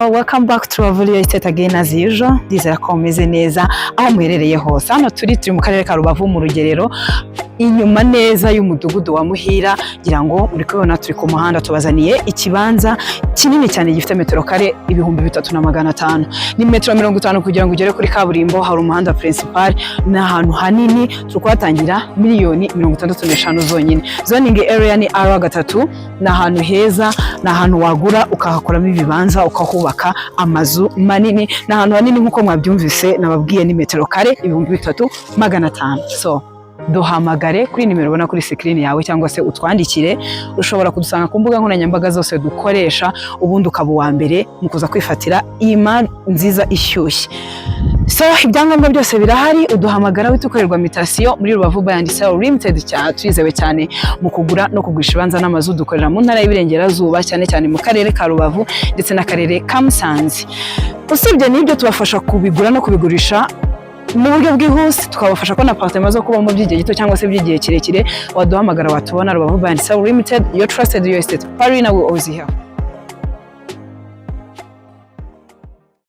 Welcome back to Rubavu estate again as usual. Ndizera ko meze neza aho muherereye hose. Hano turi mu karere ka Rubavu mu Rugerero, inyuma neza y'umudugudu wa Muhira. Ngira ngo muri kubona turi ku muhanda, tubazaniye ikibanza kinini cyane gifite metero kare 3500. Ni metero 50 kugira ngo ugere kuri kaburimbo. Hari umuhanda principal n'ahantu hanini, tukwatangira miliyoni 65 zonyine. Zoning area ni R3, n'ahantu heza, n'ahantu wagura ukahakoramo ibibanza ukahubaka amazu manini. N'ahantu hanini nkuko mwabyumvise nababwiye ni metero kare 3500. So duhamagare kuri nimero ubona kuri screen yawe, cyangwa se utwandikire. Ushobora kudusanga ku mbuga nkoranyambaga zose dukoresha, ubundi ukaba uwa mbere mu kuza kwifatira imari nziza ishyushye. So ibyangombwa byose birahari, uduhamagara witukorerwa mutation muri Rubavu Buy and Sell Limited. Twizewe cyane mu kugura no kugurisha ibanza n'amazu. Dukorera mu ntara y'Iburengerazuba, cyane cyane mu karere ka Rubavu ndetse n'akarere ka Musanze. Usibye n'ibyo, tubafasha kubigura no kubigurisha mu buryo bwihuse, tukabafasha ko na apartment zo kubamo by'igihe gito cyangwa se by'igihe kirekire. Waduhamagara watubona. Rubavu Buy and Sell Limited, your trusted real estate partner, we always here.